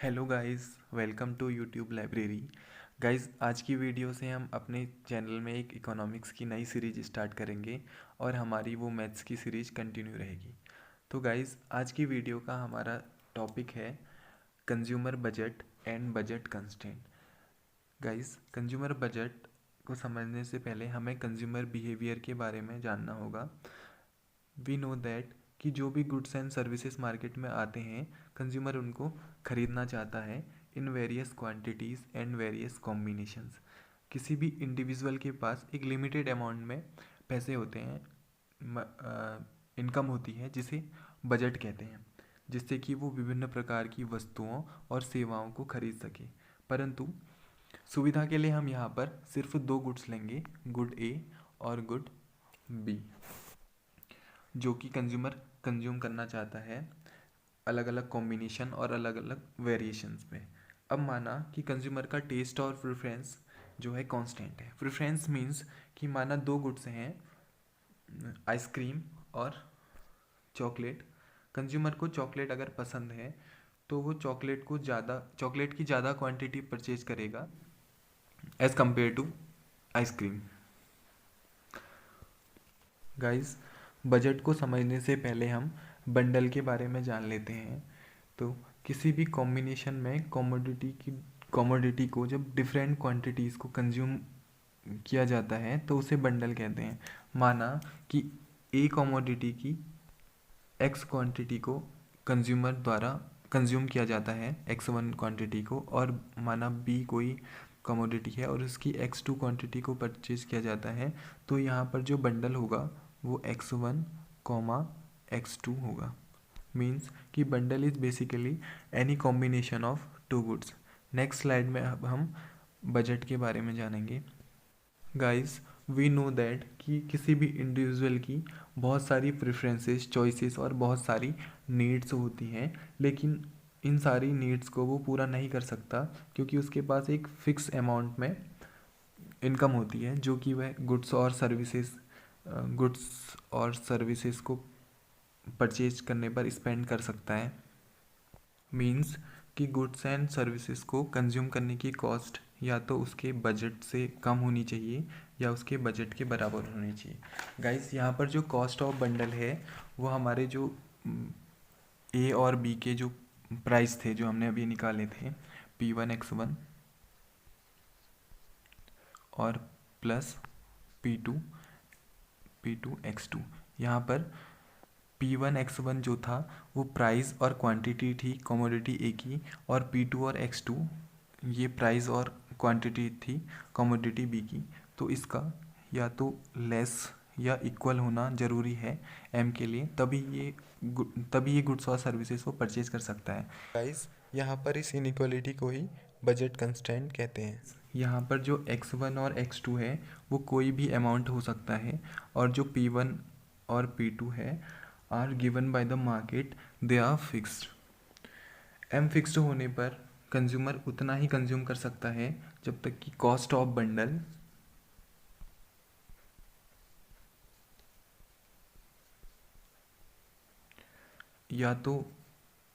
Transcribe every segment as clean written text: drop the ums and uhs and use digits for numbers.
Hello guys, welcome to YouTube library. Guys, आज की video से हम अपने चैनल में एक इकोनॉमिक्स की नई सीरीज स्टार्ट करेंगे और हमारी वो मैथ्स की सीरीज कंटिन्यू रहेगी। तो गाइस, आज की वीडियो का हमारा टॉपिक है consumer budget and budget constraint. Guys, consumer budget को समझने से पहले हमें कंज्यूमर बिहेवियर के बारे में जानना होगा। वी नो दैट कि जो भी गुड्स एंड सर्विसेज मार्केट में आते हैं, कंज्यूमर उनको खरीदना चाहता है in various quantities and various combinations. किसी भी इंडिविजुअल के पास एक लिमिटेड अमाउंट में पैसे होते हैं, इनकम होती है जिसे बजट कहते हैं, जिससे कि वो विभिन्न प्रकार की वस्तुओं और सेवाओं को खरीद सके। परंतु सुविधा के लिए हम यहाँ पर सिर्फ दो गुड्स लेंगे, गुड ए और गुड बी, जो कि कंज्यूमर कंज्यूम करना चाहता है अलग अलग कॉम्बिनेशन और अलग अलग वेरिएशंस में। अब माना कि कंज्यूमर का टेस्ट और प्रेफरेंस जो है कांस्टेंट है। प्रेफरेंस मीन्स कि माना दो गुड्स हैं, आइसक्रीम और चॉकलेट। कंज्यूमर को चॉकलेट अगर पसंद है तो वो चॉकलेट की ज़्यादा क्वांटिटी परचेज करेगा as compare to ice cream. Guys, budget को समझने से पहले हम बंडल के बारे में जान लेते हैं। तो किसी भी कॉम्बिनेशन में कॉमोडिटी को जब डिफरेंट क्वांटिटीज़ को कंज्यूम किया जाता है तो उसे बंडल कहते हैं। माना कि ए कॉमोडिटी की एक्स क्वांटिटी को कंज्यूमर द्वारा कंज्यूम किया जाता है, x1 क्वांटिटी को, और माना बी कोई कमोडिटी है और उसकी x2 क्वांटिटी को परचेज किया जाता है, तो यहाँ पर जो बंडल होगा वो x1, x2 होगा। मीन्स कि bundle is basically any combination of two goods. Next slide में अब हम बजट के बारे में जानेंगे। गाइस, वी नो दैट कि किसी भी इंडिविजुअल की बहुत सारी प्रेफरेंसेस, चॉइसेस और बहुत सारी नीड्स होती हैं, लेकिन इन सारी नीड्स को वो पूरा नहीं कर सकता क्योंकि उसके पास एक फिक्स अमाउंट में इनकम होती है जो कि वह गुड्स और सर्विसेज को परचेज करने पर स्पेंड कर सकता है। मीन्स कि गुड्स एंड सर्विसेज को कंज्यूम करने की कॉस्ट या तो उसके बजट से कम होनी चाहिए या उसके बजट के बराबर होनी चाहिए। गाइस, यहाँ पर जो कॉस्ट ऑफ बंडल है वो हमारे जो ए और बी के जो प्राइस थे जो हमने अभी निकाले थे, P1 X1 और प्लस P2 X2। यहाँ पर P1 X1 जो था वो प्राइस और क्वांटिटी थी कमोडिटी ए की, और P2 और X2 ये प्राइस और क्वांटिटी थी कमोडिटी बी की। तो इसका या तो लेस या इक्वल होना ज़रूरी है एम के लिए, तभी ये गुड्स और सर्विसेज को परचेज कर सकता है। गाइस, यहाँ पर इस इनइक्वालिटी को ही बजट कंस्ट्रेंट कहते हैं। यहाँ पर जो x1 और x2 है वो कोई भी अमाउंट हो सकता है, और जो P1 और P2 है are given by the market, they are fixed. M fixed होने पर कंज्यूमर उतना ही कंज्यूम कर सकता है जब तक कि कॉस्ट ऑफ बंडल या तो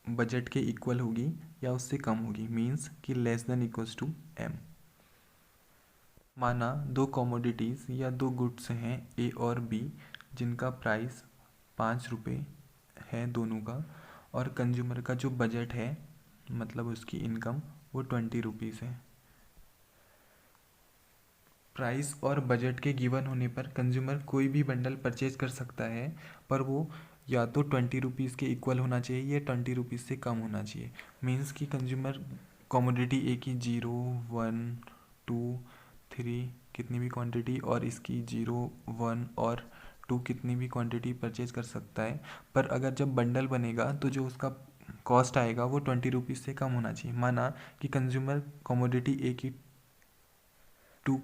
बजट के इक्वल होगी या उससे कम होगी, मीन्स कि less than equals to M. माना दो कमोडिटीज़ या दो गुड्स हैं ए और बी, जिनका प्राइस 5 रुपये है दोनों का, और कंज्यूमर का जो बजट है मतलब उसकी इनकम वो 20 रुपीज़ है। प्राइस और बजट के गिवन होने पर कंज्यूमर कोई भी बंडल परचेज कर सकता है, पर वो या तो 20 रुपीज़ के इक्वल होना चाहिए या 20 रुपीज़ से कम होना चाहिए। मीन्स कि कंज्यूमर कमोडिटी ए की 0, 1, 2, 3 कितनी भी क्वांटिटी और इसकी 0, 1 और 2 कितनी भी क्वांटिटी परचेज कर सकता है, पर अगर जब बंडल बनेगा तो जो उसका कॉस्ट आएगा वो 20 रुपीज़ से कम होना चाहिए। माना कि कंज्यूमर कमोडिटी ए की टू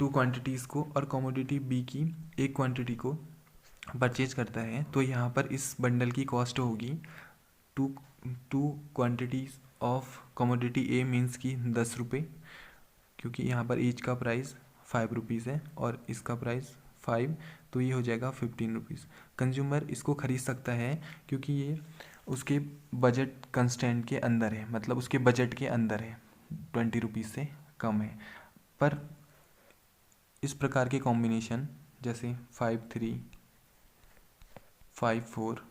क्वांटिटीज़ को और कमोडिटी बी की एक क्वांटिटी को परचेज करता है, तो यहाँ पर इस बंडल की कॉस्ट होगी two quantities of commodity A means की 10 रुपये, क्योंकि यहाँ पर ईच का प्राइस 5 रुपीज़ है और इसका प्राइस 5, तो ये हो जाएगा 15 रुपीज़। कंज्यूमर इसको ख़रीद सकता है क्योंकि ये उसके बजट कंस्टेंट के अंदर है, मतलब उसके बजट के अंदर है, 20 रुपीज़ से कम है। पर इस प्रकार के कॉम्बिनेशन जैसे 5-3, 5-4,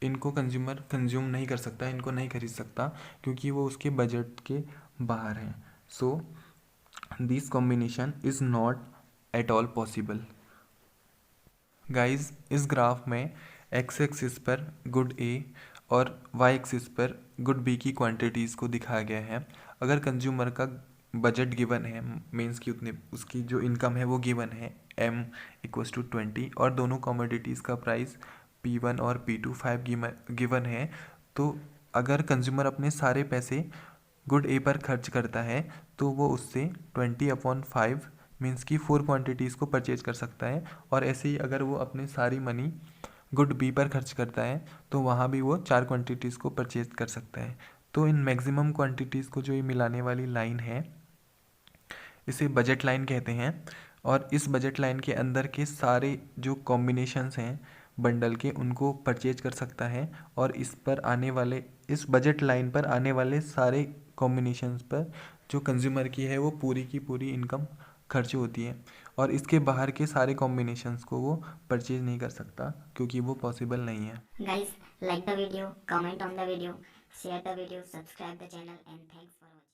इनको कंज्यूमर कंज्यूम नहीं कर सकता, इनको नहीं खरीद सकता, क्योंकि वो उसके बजट के बाहर हैं। So this combination is not at all possible. Guys, इस ग्राफ में एक्स एक्सिस पर गुड ए और वाई एक्सिस पर गुड बी की क्वांटिटीज़ को दिखाया गया है। अगर कंज्यूमर का बजट गिवन है, मीन्स कि उतने उसकी जो इनकम है वो गिवन है, m इक्वल्स टू 20, और दोनों कमोडिटीज़ का प्राइस P1 और P2 5 गिवन है, तो अगर कंज्यूमर अपने सारे पैसे गुड ए पर खर्च करता है तो वो उससे 20/5 मीन्स कि 4 क्वांटिटीज़ को परचेज कर सकता है। और ऐसे ही अगर वो अपने सारी मनी गुड बी पर खर्च करता है तो वहाँ भी वो 4 क्वांटिटीज़ को परचेज कर सकता है। तो इन मैक्सिमम क्वांटिटीज़ को जो ये मिलाने वाली लाइन है, इसे बजट लाइन कहते हैं। और इस बजट लाइन के अंदर के सारे जो कॉम्बिनेशंस हैं बंडल के, उनको परचेज कर सकता है। और इस बजट लाइन पर आने वाले सारे कॉम्बिनेशंस पर जो कंज्यूमर की है वो पूरी की पूरी इनकम खर्च होती है। और इसके बाहर के सारे कॉम्बिनेशंस को वो परचेज नहीं कर सकता, क्योंकि वो पॉसिबल नहीं है। Guys, like the video, comment on the video, share the video, subscribe the channel, and thanks for watching.